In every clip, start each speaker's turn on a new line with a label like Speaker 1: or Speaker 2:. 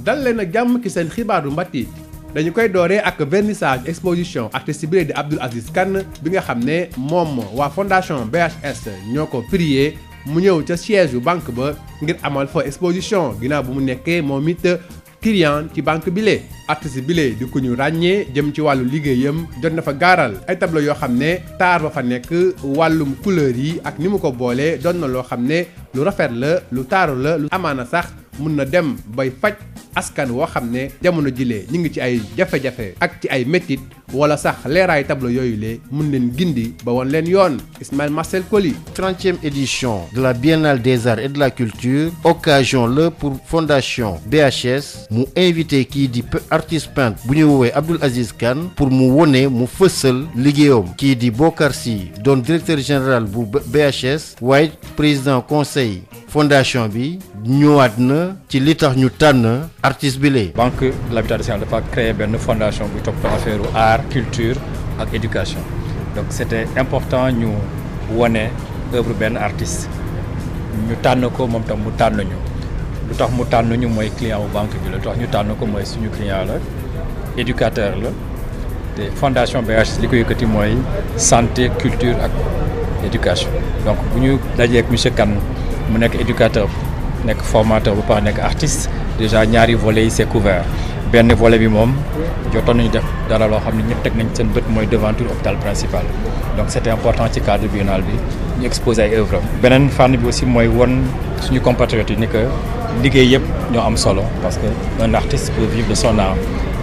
Speaker 1: dal leen ak jàmm ki seen xibaaru mbatit dañu koy dooree ak vernissage exposition artiste bi di Abdoul Aziz Kane bi nga xam ne moom waa fondation BHS ñoo ko prié mu ñëw ca siège yu banque ba ngir amal fa exposition ginnaaw bu mu nekkee moom it client ci banque bile. artiste bile di ku ñu ràññee jëm ci wàllu liggéeyam jot na fa gaaral ay tableau yoo xam ne taar ba fa nekk wàllum couleur yi ak ni mu ko boolee doon na loo xam ne lu rafet la lu taaru la lu amaana sax mun na dem bay faj askan woo xam ne jamono jilee ñu ngi ci ay jafe-jafe ak ci ay métit wala sax leeraay tableau yooyu lee mun leen gindi ba woon leen yoon. Ismaël Marcel Coly.
Speaker 2: 30e édition de la Biennale des Arts et de la Culture, occasion la pour fondation BHS mu invité kii di artiste peintre bu ñu woowee Abdoul Aziz Kane pour mu wone mu fësal liggéeyam. Kii di Bokar Sy doon directeur général bu BHS waaye président conseil fondation bi ñëwaat na ci li tax ñu tànn artiste bi lee.
Speaker 3: Banque de l'Habitat du Sénégal dafa créé benn fondation bu toppatoo affaire art culture ak éducation donc c'était important ñu wone œuvre benn artiste ñu tànn ko moom tam mu tànn ñu lu tax mu tànn ñu mooy client wu banque bi la lu tax ñu tànn ko mooy suñu client la éducateur la te fondation BHS li ko yëkkati mooy santé culture ak éducation donc bu ñu dajee ak monsieur Kane mu nekk éducateur nekk formateur bu pare nekk artiste déjà ñaari volets yi c'est couvert benn volet bi moom jotoon nañu def dara loo xam ne ñëpp teg nañ seen bët mooy devanture hôpital principal donc c'était important ci cadre biennale bi ñu exposer ay œuvres beneen fànn bi aussi mooy won suñu compatriotes yi ni que liggéey yëpp ñoo am solo parce que un artiste peut vivre de son art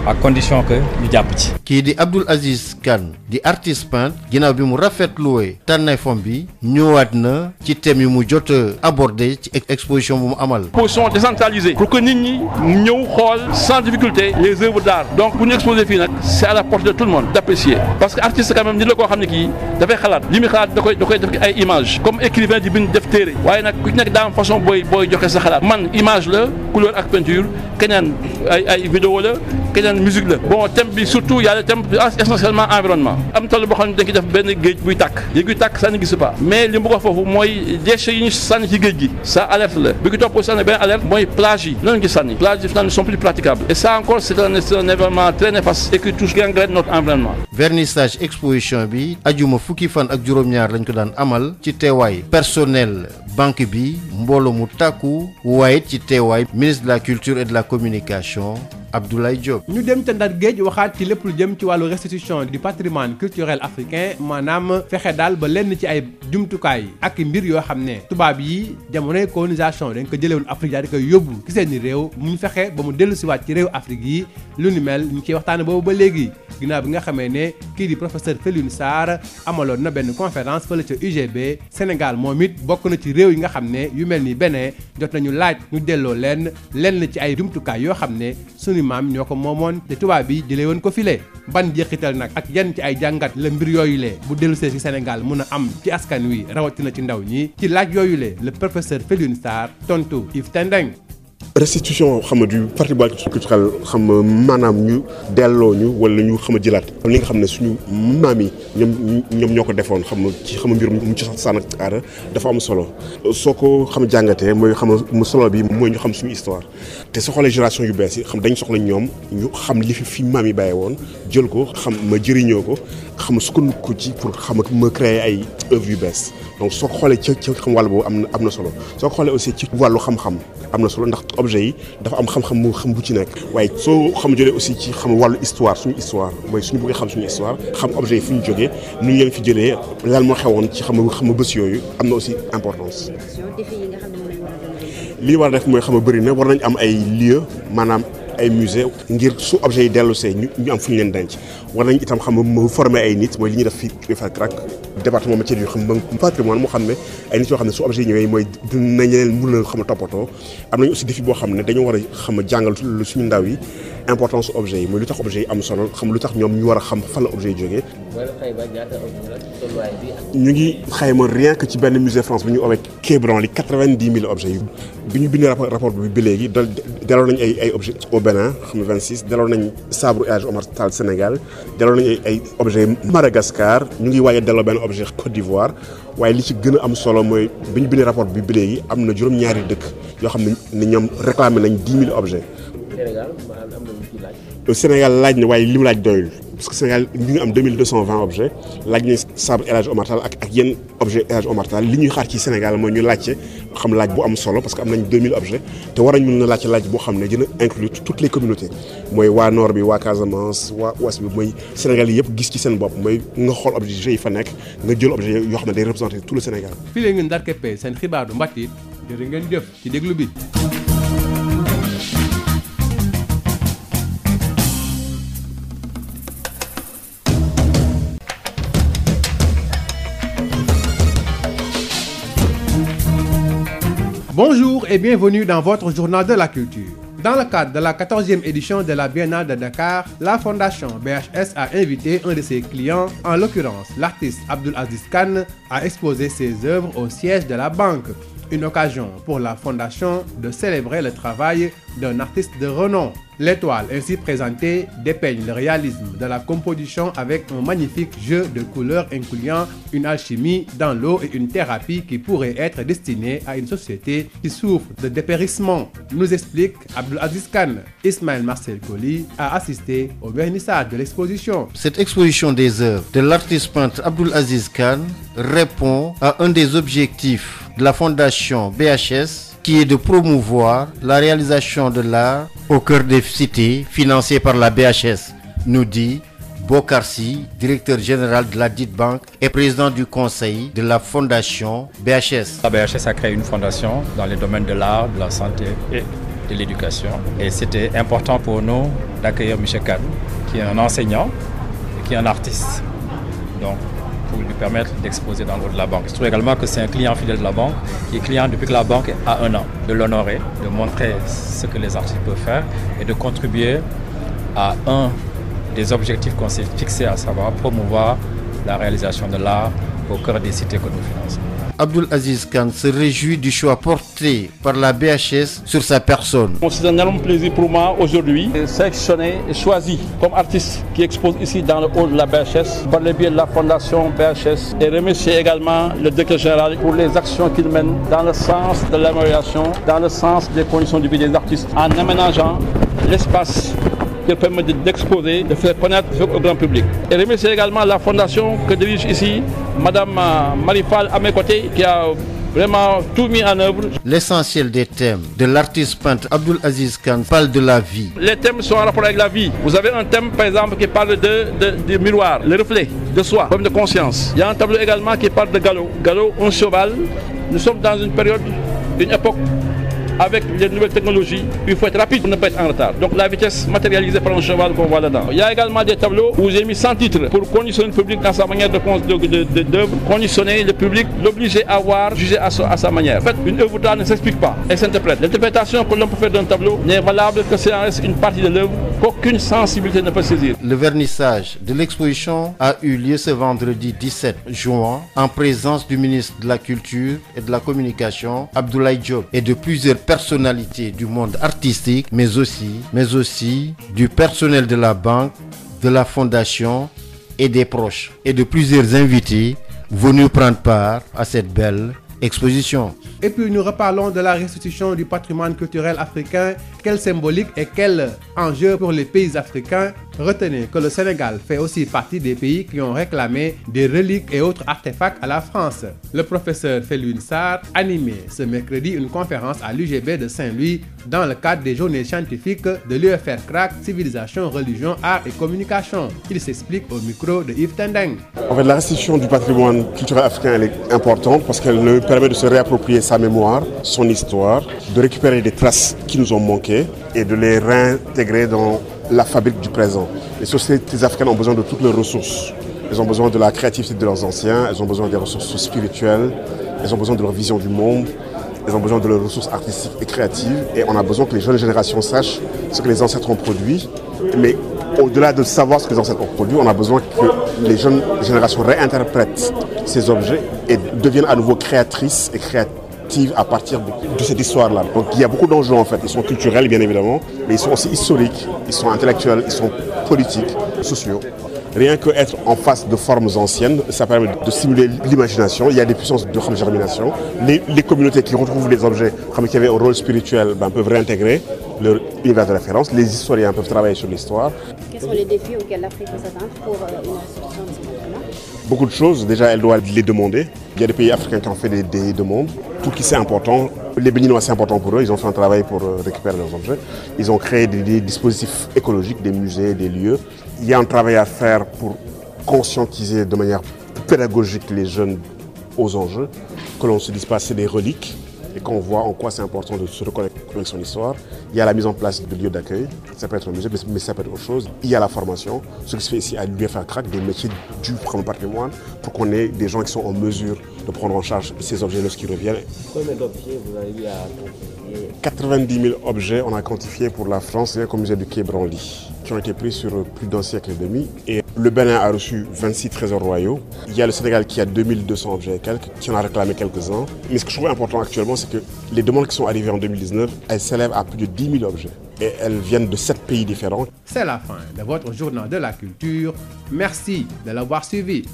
Speaker 3: à condition que ñu jàpp ci.
Speaker 2: kii di Abdoul Aziz Kane di artiste peintre ginnaaw bi mu rafetluwee tànneefam bi ñëwaat na ci thème yi mu jot a abordé ci exposition bu mu amal.
Speaker 4: exposition décentralisée pour que nit ñi ñëw xool sans difficulté les œuvres d'art donc bu ñu exposé fii nag c'est à la portée de tout le monde d'apprécier parce que artiste quand même nit la koo xam ne kii dafay xalaat li muy xalaat da koy def ay image comme écrivain di bind def téere waaye nag ku ci nekk daa am façon booy joxe sa xalaat man image la couleur ak peinture keneen ay vidéo la keneen musique la bon thème bi surtout y a le thème essentiellement environnement am toll boo xam ne dañ koy def benn géej buy tàkk géej buy tàkk ça n'existe pas mais li mu ko foofu mooy déchets yi ñu sànni ci géej gi ça alerte la bi ko topp sànni benn alerte mooy plage yi noonu ngi sànni plage yi ne sont plus praticables et ça encore c'est un événement très néfaste et qui touche gangrène notre environnement.
Speaker 2: vernissage exposition bi ajuma fukki fan ak juróom-ñaar lañ ko daan amal ci teewaay personnel banque bi mbooloo mu tàkku waaye ci teewaay ministre de la culture et de la communication Abdoulaye Diop.
Speaker 1: ñu dem ca Ndar Géej waxaat ci lépp lu jëm ci wàllu restitution du patrimoine culturel africain maanaam fexe daal ba lenn ci ay jumtukaay ak mbir yoo xam ne tubaab yi jamonoy colonisation dañ ko jëlee woon Afrique daal di koy yóbbu ci seeni réew mu ñu fexe ba mu dellu siwaat ci réew Afrique yi lu ni mel ñu ciy waxtaane boobu ba léegi ginnaaw bi nga xamee ne kii di professeur Felwine Sarr amaloon na benn conférence fële ca UGB Sénégal moom it bokk na ci réew yi nga xam ne yu mel ni Bénin jot nañu laaj ñu delloo lenn ci ay jumtukaay yoo xam ne suñu maam ñoo ko moomoon te tubaab bi jëlee woon ko file ban jeexital nag ak yan ci ay jàngat la mbir yooyu le bu dellusee ci Sénégal mun a am ci askan wi rawatina ci ndaw ñi ci laaj yooyu le professeur Felwine Sarr tontu Yves Tendeng.
Speaker 5: restitution xam nga du patrimoine culturel xam nga maanaam ñu delloo ñu wala ñu xam nga jëlaat li nga xam ne suñu maam yi ñoom ñoo ko defoon xam nga ci xam nga mbir mu ci saan ak aada dafa am solo soo ko xam jàngatee mooy xam nga mu solo bi mooy ñu xam suñu histoire te soo xoolee génération yu bees yi xam dañ soxla ñoom ñu xam li fi maam yi bàyyi woon jël ko xam ma jëriñoo ko xam nga sukkandiku ci pour xam nga ma créer ay œuvres yu bees donc soo ko xoolee ci xam wàll boobu am na solo soo ko xoolee aussi ci wàllu xam-xam am na solo ndax objet yi dafa am xam-xam mu xam bu ci nekk waaye soo xam jëlee aussi ci xam wàllu histoire suñu histoire mooy suñu bëggee xam suñu histoire xam objet yi fu ñu jógee nu ñu leen fi jëlee lan moo xewoon ci xam bés yooyu am na aussi importance. lii war a def mooy xam bëri na war nañ am ay lieu maanaam ay musée ngir su objet yi dellu see ñu am fu ñu leen denc war nañ itam xam nga former ay nit mooy li ñuy def fii RIFACRAC département matière yu xam patrimoine moo xam ne ay nit yoo xam ne su objet yi ñëwee mooy dinañ leen mën a xam a toppatoo am nañu aussi défi boo xam ne dañoo war a xam a jàngal suñu ndaw yi importance objet yi mooy lu tax objet yi am solo xam lu tax ñoom ñu war a xam fan la objet yi jógee. ñu ngi xayma rien que ci benn musée France bi ñu owee Quai Branly 90 000 objets yi bi ñu bindee rapport bi ba léegi delloo nañ ay objets au Bénin xam nga 26 delloo nañ sabre Hadj Omar Tall Sénégal delloo nañ ay objets Madagascar ñu ngi waaye delloo benn objet Côte d'Ivoire waaye li ci gën a am solo mooy bi ñu bindee rapport bi ba léegi am na juróom-ñaari dëkk yoo xam ne ñoom réclamé nañ 10 000 objets Sénégal laaj na waaye li mu laaj doyul parce que Sénégal ñu ngi am 2220 objets laaj nañ sabre El Hadj Omar Tall ak yenn objet El Hadj Omar Tall li ñuy xaar ci Sénégal mooy ñu laajte xam laaj bu am solo parce que am nañ 2000 objets te war nañ mën na laajte laaj boo xam ne dina inclure toutes les communautés mooy waa nord bi waa Casamance waa ouest bi mooy Sénégal yi yëpp gis ci seen bopp mooy nga xool objet yi fa nekk nga jël objet yoo xam ne day représenter tout le Sénégal.
Speaker 1: fii la ngeen ndar keppee seen xibaaru mbatit jërë ngeen jëf ci déglu bi. Bonjour et bienvenue dans votre journal de la culture. Dans le cadre de la 14e édition de la Biennale de Dakar, la Fondation BHS a invité un de ses clients, en l'occurrence l'artiste Abdoul Aziz Kane, à exposer ses œuvres au siège de la banque. Une occasion pour la Fondation de célébrer le travail d'un artiste de renom. L'étoile ainsi présentée dépeigne le réalisme de la composition avec un magnifique jeu de couleurs incluant une alchimie dans l'eau et une thérapie qui pourrait être destinée à une société qui souffre de dépérissement, nous explique Abdoul Aziz Kane. Ismaël Marcel Colly a assisté au vernissage de l'exposition.
Speaker 2: Cette exposition des œuvres de l'artiste peintre Abdoul Aziz Kane répond à un des objectifs de la Fondation BHS qui est de promouvoir la réalisation de l'art au cœur des cités financée par la BHS, nous dit Bokarsi, directeur général de la dite banque et président du conseil de la Fondation BHS.
Speaker 3: La BHS a créé une fondation dans les domaines de l'art, de la santé et de l'éducation. Et c'était important pour nous d'accueillir M. Kane, qui est un enseignant et qui est un artiste. Donc, pour lui permettre d'exposer dans le haut de la banque. Je trouve également que c'est un client fidèle de la banque, qui est client depuis que la banque a 1 an, de l'honorer, de montrer ce que les artistes peuvent faire et de contribuer à un des objectifs qu'on s'est fixés, à savoir promouvoir la réalisation de l'art au cœur des cités que nous finançons.
Speaker 2: Abdoul Aziz Kane se réjouit du choix porté par la BHS sur sa personne.
Speaker 4: C'est un énorme plaisir pour moi aujourd'hui de sélectionner et choisi comme artiste qui expose ici dans le hall de la BHS par le biais de la Fondation BHS et remercier également le directeur général pour les actions qu'il mène dans le sens de l'amélioration, dans le sens des conditions de vie des artistes en aménageant l'espace qui permet d'exposer, de faire connaître au grand public. Et remercier également la fondation que dirige ici Madame Marifal à mes côtés qui a vraiment tout mis en œuvre.
Speaker 2: L'essentiel des thèmes de l'artiste peintre Abdoul Aziz Kane parle de la vie.
Speaker 4: Les thèmes sont en rapport avec la vie. Vous avez un thème par exemple qui parle du miroir, le reflet de soi, comme de conscience. Il y a un tableau également qui parle de galop. Galop, un cheval. Nous sommes dans une période, une époque avec les nouvelles technologies, il faut être rapide pour ne pas être en retard. Donc la vitesse matérialisée par un cheval qu'on voit là-dedans. Il y a également des tableaux où j'ai mis 100 titres pour conditionner le public dans sa manière d'œuvre, conditionner le public, l'obliger à voir, juger à sa manière. En fait, une œuvre d'art ne s'explique pas, elle s'interprète. L'interprétation que l'on peut faire d'un tableau n'est valable que c'est en reste une partie de l'œuvre qu'aucune sensibilité ne peut saisir.
Speaker 2: Le vernissage de l'exposition a eu lieu ce vendredi 17 juin en présence du ministre de la Culture et de la Communication, Abdoulaye Diop, et de plusieurs personnalités du monde artistique, mais aussi du personnel de la banque, de la fondation et des proches, et de plusieurs invités venus prendre part à cette belle exposition.
Speaker 1: Et puis nous reparlons de la restitution du patrimoine culturel africain. Quelle symbolique et quel enjeu pour les pays africains. Retenez que le Sénégal fait aussi partie des pays qui ont réclamé des reliques et autres artefacts à la France. Le professeur Felwine Sarr animait ce mercredi une conférence à l'UGB de Saint-Louis dans le cadre des journées scientifiques de l'UFR CRAC, Civilisation, Religion, Art et Communication. Il s'explique au micro de Yves Tendeng.
Speaker 5: En fait, la restitution du patrimoine culturel africain elle est importante parce qu'elle nous permet de se réapproprier sa mémoire, son histoire, de récupérer des traces qui nous ont manqué et de les réintégrer dans la fabrique du présent. Les sociétés africaines ont besoin de toutes leurs ressources. Elles ont besoin de la créativité de leurs anciens, elles ont besoin des ressources spirituelles, elles ont besoin de leur vision du monde, elles ont besoin de leurs ressources artistiques et créatives. Et on a besoin que les jeunes générations sachent ce que les ancêtres ont produit. Mais au-delà de savoir ce que les ancêtres ont produit, on a besoin que les jeunes générations réinterprètent ces objets et deviennent à nouveau créatrices et créatives à partir de cette histoire-là. Donc il y a beaucoup d'enjeux en fait. Ils sont culturels bien évidemment, mais ils sont aussi historiques, ils sont intellectuels, ils sont politiques, sociaux. Rien que être en face de formes anciennes, ça permet de stimuler l'imagination. Il y a des puissances de germination. Les communautés qui retrouvent les objets qui avaient un rôle spirituel peuvent réintégrer leur univers de référence. Les historiens peuvent travailler sur l'histoire.
Speaker 6: Quels sont les défis auxquels l'Afrique peut s'attendre pour une restitution de ce continent?
Speaker 5: Beaucoup de choses. Déjà, elle doit les demander. Il y a des pays africains qui ont fait des demandes. Tout qui c'est important. Les Béninois, c'est important pour eux. Ils ont fait un travail pour récupérer leurs objets. Ils ont créé des dispositifs écologiques, des musées, des lieux. Il y a un travail à faire pour conscientiser de manière pédagogique les jeunes aux enjeux. Que l'on ne se dise pas c'est des reliques et qu'on voit en quoi c'est important de se reconnecter avec son histoire. Il y a la mise en place de lieux d'accueil. Ça peut être un musée, mais ça peut être autre chose. Il y a la formation. Ce qui se fait ici à l'UFA CRAC, des métiers du patrimoine pour qu'on ait des gens qui sont en mesure de prendre en charge ces objets lorsqu'ils reviennent.
Speaker 7: Combien d'objets vous avez à quantifier?
Speaker 5: 90 000 objets on a quantifié pour la France et comme musée du Quai Branly, qui ont été pris sur plus d'un siècle et demi. Et le Bénin a reçu 26 trésors royaux. Il y a le Sénégal qui a 2200 objets et quelques, qui en a réclamé quelques-uns. Mais ce que je trouve important actuellement, c'est que les demandes qui sont arrivées en 2019, elles s'élèvent à plus de 10 000 objets. Et elles viennent de 7 pays différents.
Speaker 1: C'est la fin de votre journal de la culture. Merci de l'avoir suivi.